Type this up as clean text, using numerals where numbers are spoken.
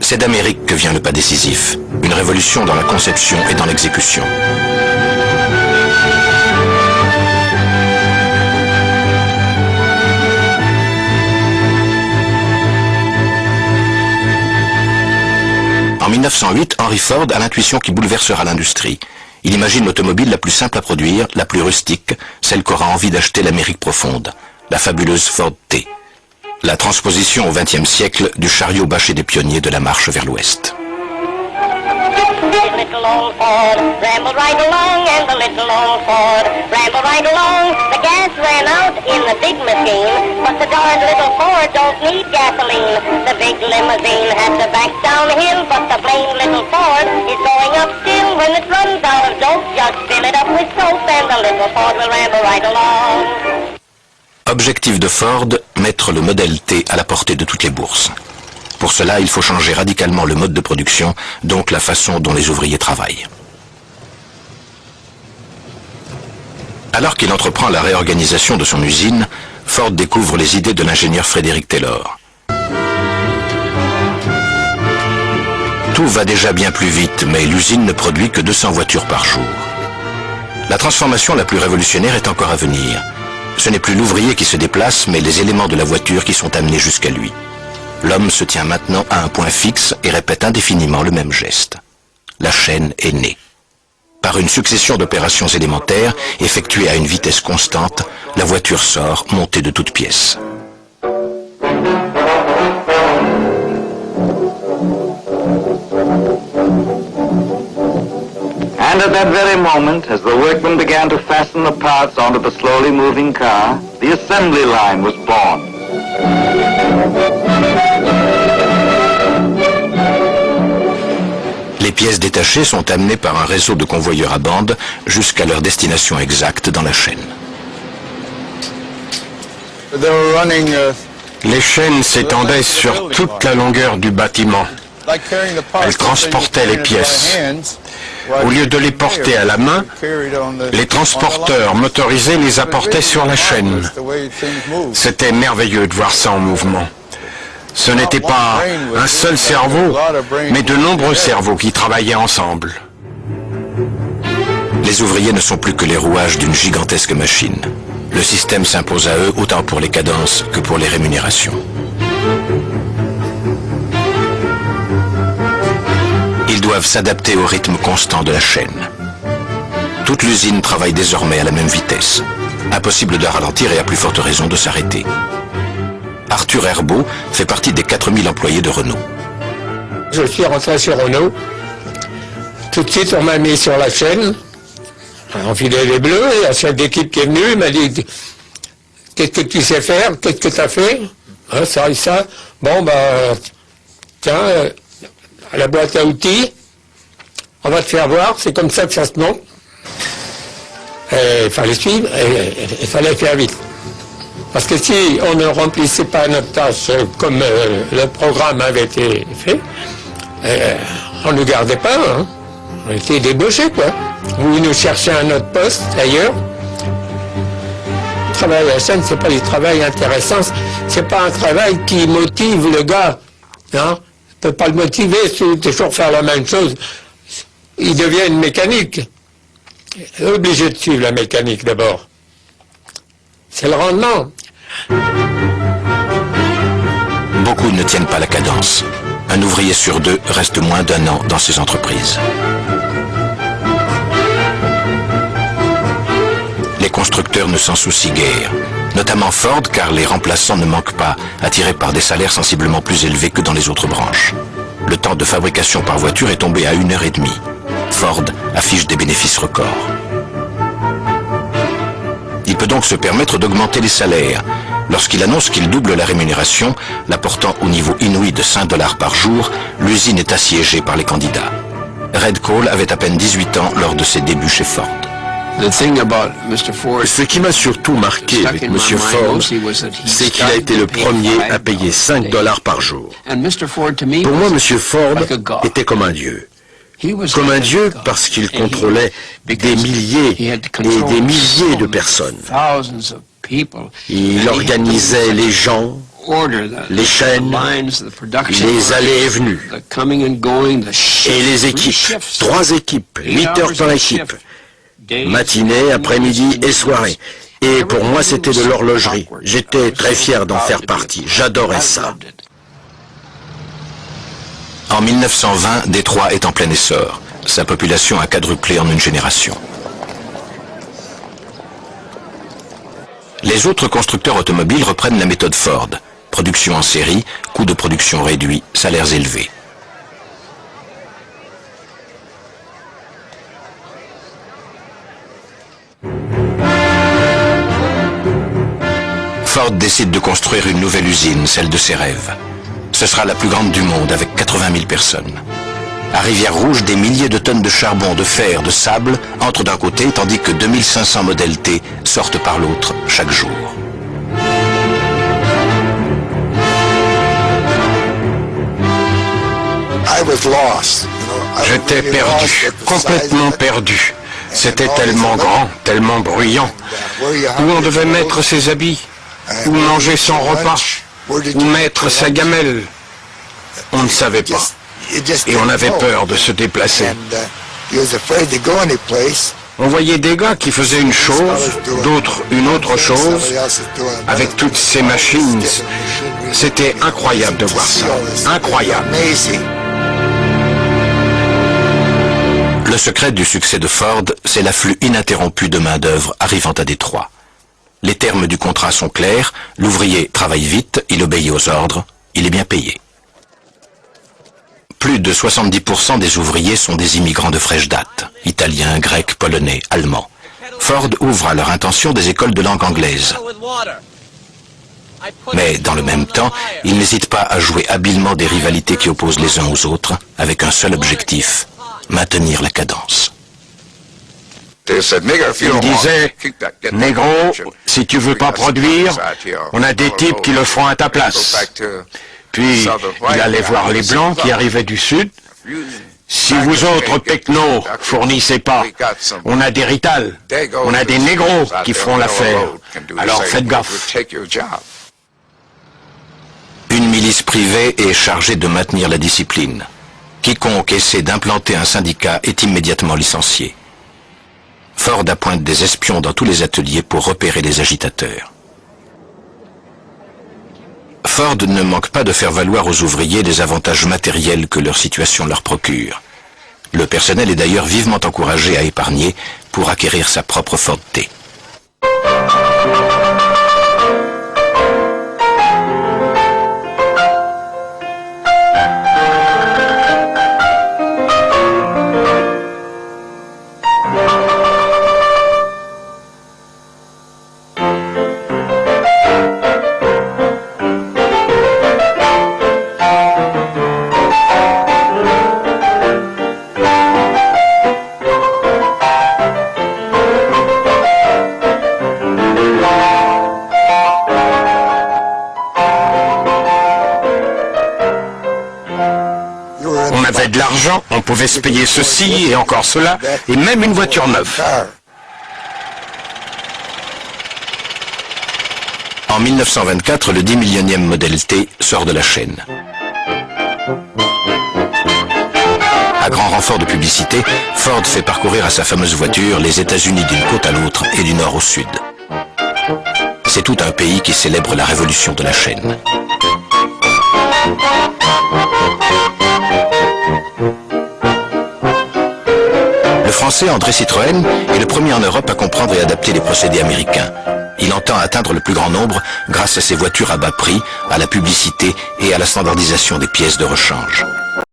C'est d'Amérique que vient le pas décisif, une révolution dans la conception et dans l'exécution. En 1908, Henry Ford a l'intuition qui bouleversera l'industrie. Il imagine l'automobile la plus simple à produire, la plus rustique, celle qu'aura envie d'acheter l'Amérique profonde, la fabuleuse Ford T. La transposition au XXe siècle du chariot bâché des pionniers de la marche vers l'Ouest. Little old Ford rambled right along, and the little old Ford rambled right along. The gas ran out in the big machine, but the darn little Ford don't need gasoline. The big limousine has to back downhill, but the blame little Ford is going up still. When it runs out of dope, just fill it up with soap, and the little Ford will ramble right along. Objectif de Ford, mettre le modèle T à la portée de toutes les bourses. Pour cela, il faut changer radicalement le mode de production, donc la façon dont les ouvriers travaillent. Alors qu'il entreprend la réorganisation de son usine, Ford découvre les idées de l'ingénieur Frederick Taylor. Tout va déjà bien plus vite, mais l'usine ne produit que 200 voitures par jour. La transformation la plus révolutionnaire est encore à venir. Ce n'est plus l'ouvrier qui se déplace, mais les éléments de la voiture qui sont amenés jusqu'à lui. L'homme se tient maintenant à un point fixe et répète indéfiniment le même geste. La chaîne est née. Par une succession d'opérations élémentaires, effectuées à une vitesse constante, la voiture sort, montée de toutes pièces. And at that very moment, as the workmen began to fasten the parts onto the slowly moving car, the assembly line was born. Les pièces détachées sont amenées par un réseau de convoyeurs à bande jusqu'à leur destination exacte dans la chaîne. Les chaînes s'étendaient sur toute la longueur du bâtiment. Elles transportaient les pièces. Au lieu de les porter à la main, les transporteurs motorisés les apportaient sur la chaîne. C'était merveilleux de voir ça en mouvement. Ce n'était pas un seul cerveau, mais de nombreux cerveaux qui travaillaient ensemble. Les ouvriers ne sont plus que les rouages d'une gigantesque machine. Le système s'impose à eux autant pour les cadences que pour les rémunérations. Ils doivent s'adapter au rythme constant de la chaîne. Toute l'usine travaille désormais à la même vitesse. Impossible de ralentir et à plus forte raison de s'arrêter. Arthur Herbeau fait partie des 4000 employés de Renault. Je suis rentré sur Renault. Tout de suite, on m'a mis sur la chaîne. On filait les bleus et la chef d'équipe qui est venue m'a dit « Qu'est-ce que tu sais faire? Qu'est-ce que tu as fait? Hein, ça et ça. Bon, tiens, à la boîte à outils, on va te faire voir, c'est comme ça que ça se monte. » Il fallait suivre et il fallait faire vite. Parce que si on ne remplissait pas notre tâche comme le programme avait été fait, on ne nous gardait pas, hein. On était débauchés, quoi. Vous nous cherchez un autre poste, ailleurs. Le travail à la chaîne, c'est pas du travail intéressant, c'est pas un travail qui motive le gars, hein. On peut pas le motiver, c'est toujours faire la même chose. Il devient une mécanique. Il est obligé de suivre la mécanique d'abord. C'est le rendement. Beaucoup ne tiennent pas la cadence. Un ouvrier sur deux reste moins d'1 an dans ces entreprises. Les constructeurs ne s'en soucient guère, notamment Ford, car les remplaçants ne manquent pas, attirés par des salaires sensiblement plus élevés que dans les autres branches. Le temps de fabrication par voiture est tombé à 1h30. Ford affiche des bénéfices records. Il peut donc se permettre d'augmenter les salaires. Lorsqu'il annonce qu'il double la rémunération, la portant au niveau inouï de 5 $ par jour, l'usine est assiégée par les candidats. Red Cole avait à peine 18 ans lors de ses débuts chez Ford. Ce qui m'a surtout marqué avec M. Ford, c'est qu'il a été le premier à payer 5 $ par jour. Pour moi, M. Ford était comme un dieu. Comme un dieu parce qu'il contrôlait des milliers et des milliers de personnes. Il organisait les gens, les chaînes, les allées et venues, et les équipes, 3 équipes, 8 heures par équipe, matinée, après-midi et soirée. Et pour moi, c'était de l'horlogerie. J'étais très fier d'en faire partie. J'adorais ça. En 1920, Détroit est en plein essor. Sa population a quadruplé en une génération. Les autres constructeurs automobiles reprennent la méthode Ford. Production en série, coûts de production réduits, salaires élevés. Ford décide de construire une nouvelle usine, celle de ses rêves. Ce sera la plus grande du monde, avec 80 000 personnes. À Rivière-Rouge, des milliers de tonnes de charbon, de fer, de sable entrent d'un côté, tandis que 2500 modèles T sortent par l'autre chaque jour. J'étais perdu, complètement perdu. C'était tellement grand, tellement bruyant. Où on devait mettre ses habits, où manger son repas, où mettre sa gamelle. On ne savait pas. Et on avait peur de se déplacer. On voyait des gars qui faisaient une chose, d'autres une autre chose, avec toutes ces machines. C'était incroyable de voir ça. Incroyable. Le secret du succès de Ford, c'est l'afflux ininterrompu de main-d'œuvre arrivant à Détroit. Les termes du contrat sont clairs, l'ouvrier travaille vite, il obéit aux ordres, il est bien payé. Plus de 70% des ouvriers sont des immigrants de fraîche date, italiens, grecs, polonais, allemands. Ford ouvre à leur intention des écoles de langue anglaise. Mais dans le même temps, il n'hésite pas à jouer habilement des rivalités qui opposent les uns aux autres, avec un seul objectif, maintenir la cadence. Il disait, négro, si tu veux pas produire, on a des types qui le feront à ta place. Puis, il allait voir les Blancs qui arrivaient du Sud. Si vous autres technos fournissez pas, on a des Rital, on a des négros qui feront l'affaire. Alors faites gaffe. Une milice privée est chargée de maintenir la discipline. Quiconque essaie d'implanter un syndicat est immédiatement licencié. Ford appointe des espions dans tous les ateliers pour repérer les agitateurs. Ford ne manque pas de faire valoir aux ouvriers les avantages matériels que leur situation leur procure. Le personnel est d'ailleurs vivement encouragé à épargner pour acquérir sa propre Ford T. On pouvait se payer ceci et encore cela, et même une voiture neuve. En 1924, le 10 millionième modèle T sort de la chaîne. À grand renfort de publicité, Ford fait parcourir à sa fameuse voiture les États-Unis d'une côte à l'autre et du nord au sud. C'est tout un pays qui célèbre la révolution de la chaîne. Le français André Citroën est le premier en Europe à comprendre et adapter les procédés américains. Il entend atteindre le plus grand nombre grâce à ses voitures à bas prix, à la publicité et à la standardisation des pièces de rechange.